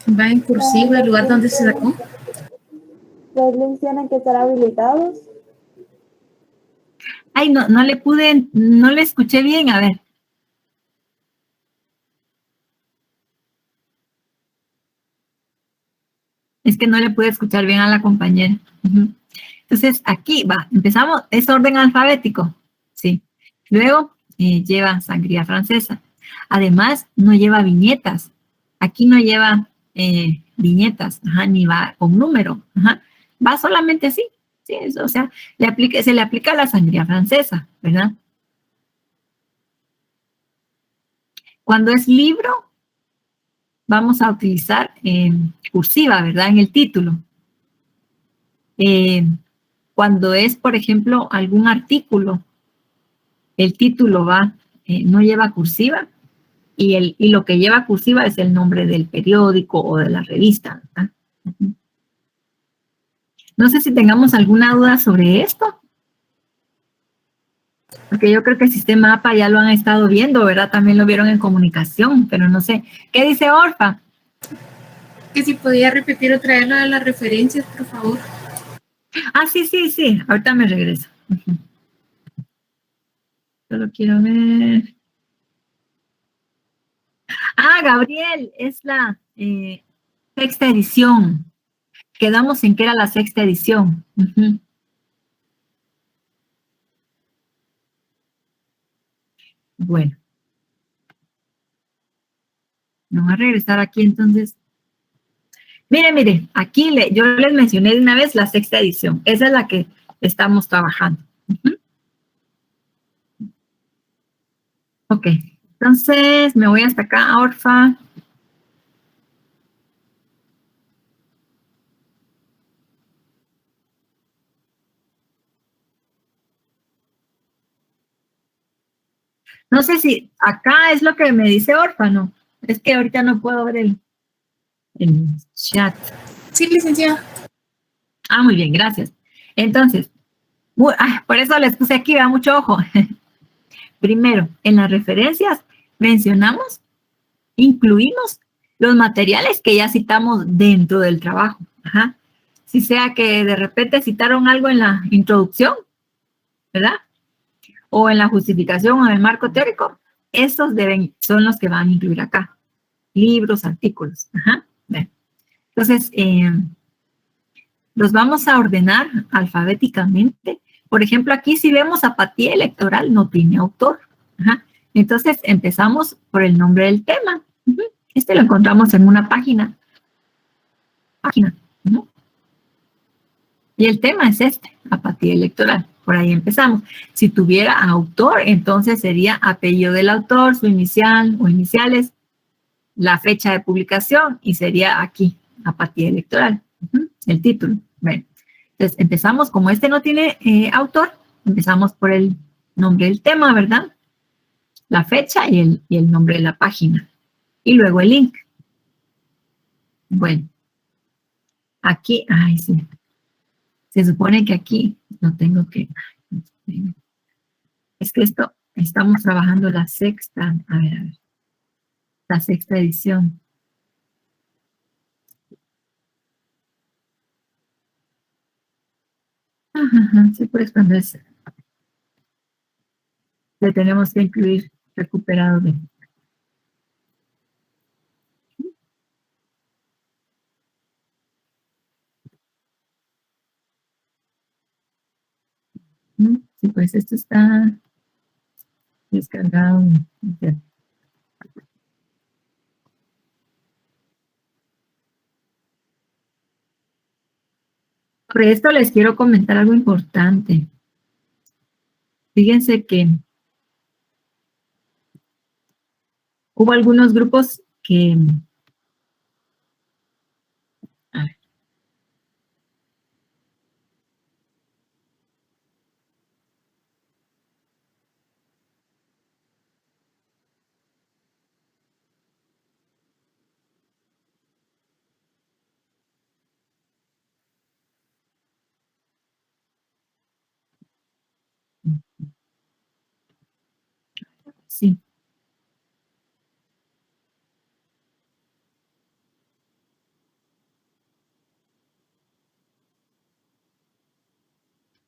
Va en cursiva el lugar donde se sacó. Los links tienen que estar habilitados. Ay, no le escuché bien, a ver. Es que no le pude escuchar bien a la compañera. Uh-huh. Entonces, aquí va, empezamos, es orden alfabético, sí. Luego, lleva sangría francesa. Además, no lleva viñetas. Aquí no lleva viñetas, ajá, ni va con número, ajá. Va solamente así, sí, eso, o sea, se le aplica la sangría francesa, ¿verdad? Cuando es libro, vamos a utilizar cursiva, ¿verdad? En el título. Cuando es, por ejemplo, algún artículo, el título no lleva cursiva y lo que lleva cursiva es el nombre del periódico o de la revista, ¿verdad? Uh-huh. No sé si tengamos alguna duda sobre esto. Porque yo creo que el sistema APA ya lo han estado viendo, ¿verdad? También lo vieron en comunicación, pero no sé. ¿Qué dice Orfa? Que si podía repetir otra vez lo de las referencias, por favor. Ah, sí. Ahorita me regreso. Uh-huh. Solo quiero ver. Ah, Gabriel, es la sexta edición. Quedamos en que era la sexta edición. Uh-huh. Bueno. Vamos a regresar aquí entonces. Mire, aquí yo les mencioné de una vez la sexta edición. Esa es la que estamos trabajando. Uh-huh. Ok, entonces me voy hasta acá, Orfa. No sé si acá es lo que me dice Orfa, ¿no? Es que ahorita no puedo ver el chat. Sí, licenciada. Ah, muy bien, gracias. Entonces, por eso les puse aquí, da mucho ojo. Primero, en las referencias mencionamos, incluimos los materiales que ya citamos dentro del trabajo. Ajá. Si sea que de repente citaron algo en la introducción, ¿verdad? O en la justificación o en el marco teórico, estos son los que van a incluir acá. Libros, artículos. Ajá. Bien. Entonces, los vamos a ordenar alfabéticamente. Por ejemplo, aquí si vemos apatía electoral, no tiene autor. Ajá. Entonces, empezamos por el nombre del tema. Este lo encontramos en una página. ¿No? Y el tema es este, apatía electoral. Por ahí empezamos. Si tuviera autor, entonces sería apellido del autor, su inicial o iniciales, la fecha de publicación y sería aquí, apatía electoral. El título. Bueno, entonces empezamos, como este no tiene autor, empezamos por el nombre del tema, ¿verdad? La fecha y el nombre de la página. Y luego el link. Bueno, aquí, ay, sí. Se supone que aquí no tengo que... Es que esto, estamos trabajando la sexta, a ver, la sexta edición. Ajá, sí, pues cuando es... Le tenemos que incluir recuperado de... Sí, pues esto está descargado. Sobre esto les quiero comentar algo importante. Fíjense que hubo algunos grupos que... A ver. Sí.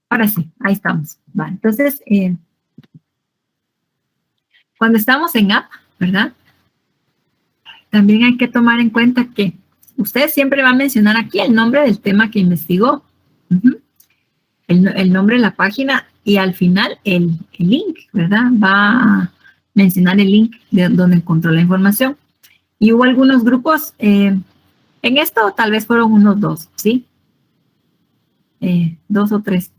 Ahora sí, ahí estamos. Va, entonces, cuando estamos en app, ¿verdad? También hay que tomar en cuenta que usted siempre va a mencionar aquí el nombre del tema que investigó, el nombre de la página y al final el link, ¿verdad? Va a mencionar el link de donde encontró la información. Y hubo algunos grupos, en esto tal vez fueron unos dos, ¿sí? 2 o 3,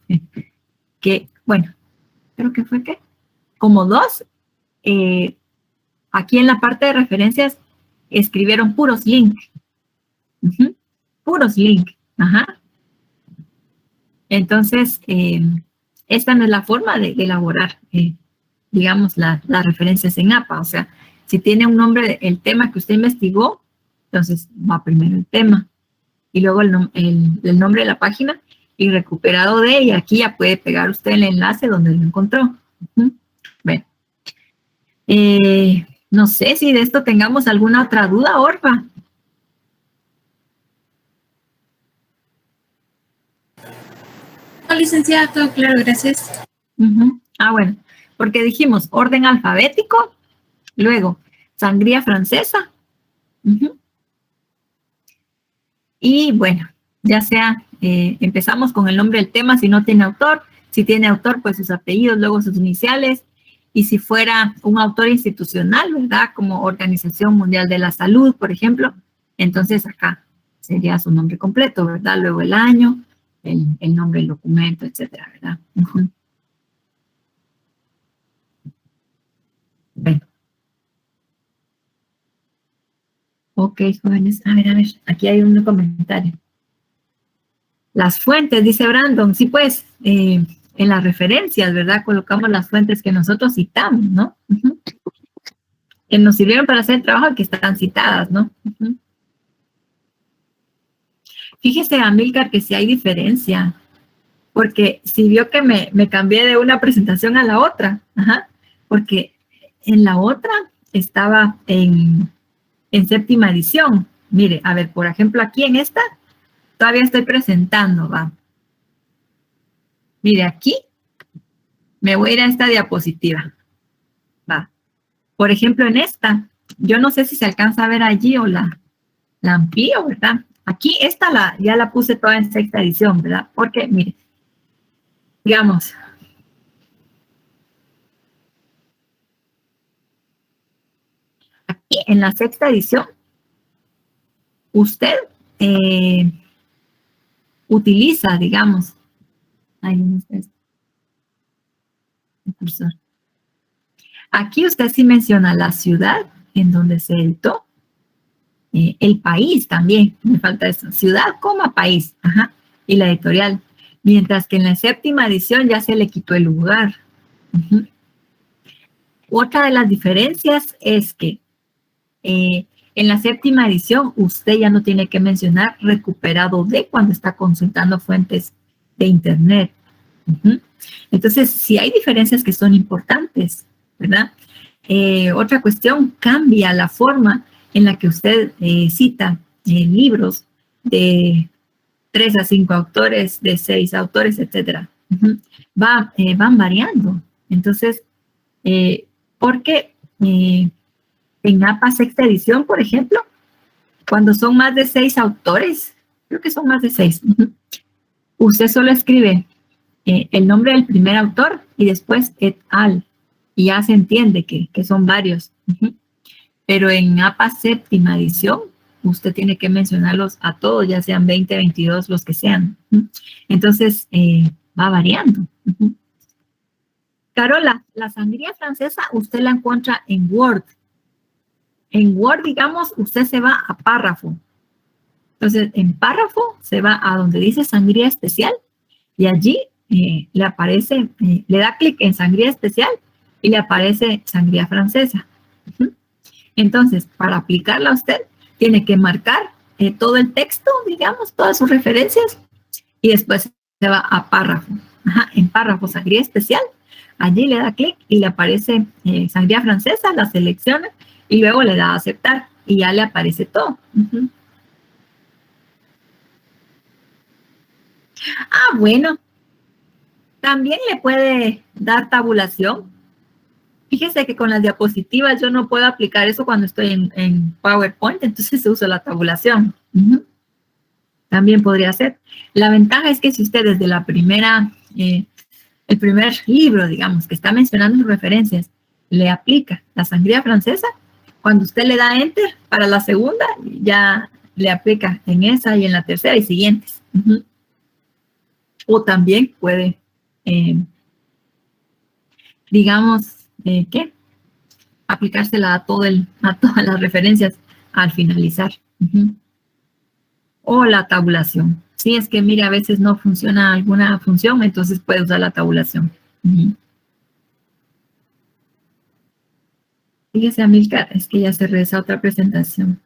que, bueno, creo que fue que, como 2, aquí en la parte de referencias escribieron puros link. Puros link. Ajá. Entonces, esta no es la forma de elaborar, digamos, las referencias en APA. O sea, si tiene un nombre, el tema que usted investigó, entonces va primero el tema y luego el nombre de la página y recuperado de, y aquí ya puede pegar usted el enlace donde lo encontró. Bueno. No sé si de esto tengamos alguna otra duda, Orfa. No, licenciada, todo claro, gracias. Ah, bueno, porque dijimos orden alfabético, luego sangría francesa. Y bueno, ya sea, empezamos con el nombre del tema si no tiene autor. Si tiene autor, pues sus apellidos, luego sus iniciales. Y si fuera un autor institucional, ¿verdad? Como Organización Mundial de la Salud, por ejemplo, entonces acá sería su nombre completo, ¿verdad? Luego el año, el nombre del documento, etcétera, ¿verdad? Bueno. Ok, jóvenes. A ver, aquí hay un comentario. Las fuentes, dice Brandon. Sí, pues, en las referencias, ¿verdad? Colocamos las fuentes que nosotros citamos, ¿no? Uh-huh. Que nos sirvieron para hacer el trabajo que están citadas, ¿no? Uh-huh. Fíjese, Amílcar, que sí hay diferencia. Porque si vio que me cambié de una presentación a la otra, ajá, porque en la otra estaba en séptima edición. Mire, a ver, por ejemplo, aquí en esta, todavía estoy presentando, va. Mire, aquí me voy a ir a esta diapositiva, va. Por ejemplo, en esta, yo no sé si se alcanza a ver allí o la amplío, ¿verdad? Aquí esta ya la puse toda en sexta edición, ¿verdad? Porque, mire, digamos, aquí en la sexta edición, usted utiliza, digamos, ahí no está el cursor. Aquí usted sí menciona la ciudad en donde se editó, el país también, me falta eso, ciudad, país, ajá, y la editorial. Mientras que en la séptima edición ya se le quitó el lugar. Uh-huh. Otra de las diferencias es que en la séptima edición usted ya no tiene que mencionar recuperado de cuando está consultando fuentes de internet. Uh-huh. Entonces, sí hay diferencias que son importantes, ¿verdad? Otra cuestión, cambia la forma en la que usted cita libros de 3 a 5 autores, de 6 autores, etc. Uh-huh. Van variando. Entonces, porque en APA sexta edición, por ejemplo, cuando son más de 6 autores, creo que son más de 6, uh-huh, usted solo escribe el nombre del primer autor y después et al, y ya se entiende que son varios. Uh-huh. Pero en APA séptima edición, usted tiene que mencionarlos a todos, ya sean 20, 22, los que sean. Entonces, va variando. Carola, la sangría francesa usted la encuentra en Word. En Word, digamos, usted se va a párrafo. Entonces, en párrafo se va a donde dice sangría especial y allí le aparece, le da clic en sangría especial y le aparece sangría francesa. Entonces, para aplicarla a usted, tiene que marcar todo el texto, digamos, todas sus referencias, y después se va a párrafo. Ajá, en párrafo, sangría especial, allí le da clic y le aparece sangría francesa, la selecciona, y luego le da a aceptar, y ya le aparece todo. Uh-huh. Ah, bueno. También le puede dar tabulación. Fíjese que con las diapositivas yo no puedo aplicar eso cuando estoy en PowerPoint, entonces uso la tabulación. Uh-huh. También podría ser. La ventaja es que si usted desde la primera, el primer libro, digamos, que está mencionando sus referencias, le aplica la sangría francesa, cuando usted le da Enter para la segunda, ya le aplica en esa y en la tercera y siguientes. Uh-huh. O también puede, digamos, ¿qué? Aplicársela a todas las referencias al finalizar. Uh-huh. O la tabulación. Si es que, mire, a veces no funciona alguna función, entonces puede usar la tabulación. Uh-huh. Fíjese, Amílcar, es que ya cerré esa otra presentación.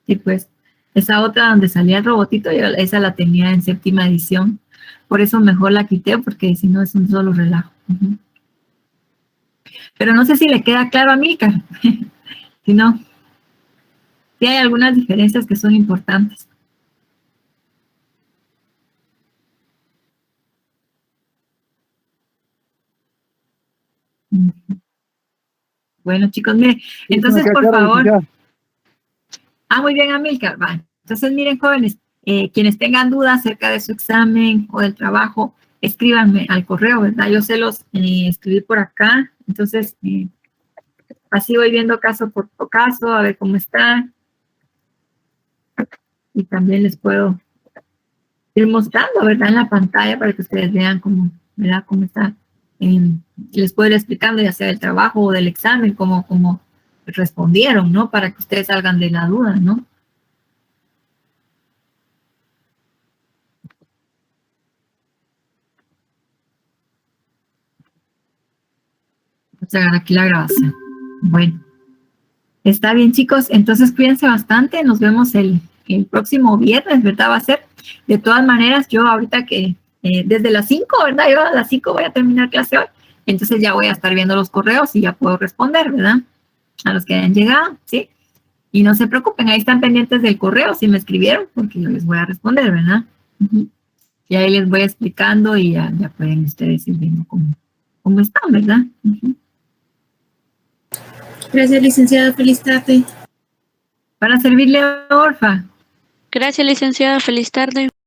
Y pues, esa otra donde salía el robotito, yo esa la tenía en séptima edición. Por eso mejor la quité, porque si no es un solo relajo. Uh-huh. Pero no sé si le queda claro a Amílcar. Si no, sí hay algunas diferencias que son importantes. Bueno, chicos, miren, entonces, por favor. Ah, muy bien, Amílcar. Va. Entonces, miren, jóvenes, quienes tengan dudas acerca de su examen o del trabajo, escríbanme al correo, ¿verdad? Yo se los escribí por acá. Entonces, así voy viendo caso por caso, a ver cómo está. Y también les puedo ir mostrando, ¿verdad? En la pantalla para que ustedes vean cómo, ¿verdad? Cómo está. Les puedo ir explicando ya sea del trabajo o del examen, cómo respondieron, ¿no? Para que ustedes salgan de la duda, ¿no? Vamos a agarrar aquí la grabación. Bueno. Está bien, chicos. Entonces, cuídense bastante. Nos vemos el próximo viernes, ¿verdad? Va a ser. De todas maneras, yo ahorita que desde las 5, ¿verdad? Yo a las 5 voy a terminar clase hoy. Entonces ya voy a estar viendo los correos y ya puedo responder, ¿verdad? A los que hayan llegado, ¿sí? Y no se preocupen, ahí están pendientes del correo si me escribieron, porque yo les voy a responder, ¿verdad? Y ahí les voy explicando y ya pueden ustedes ir viendo cómo están, ¿verdad? Gracias, licenciada. Feliz tarde. Para servirle, Orfa. Gracias, licenciada. Feliz tarde.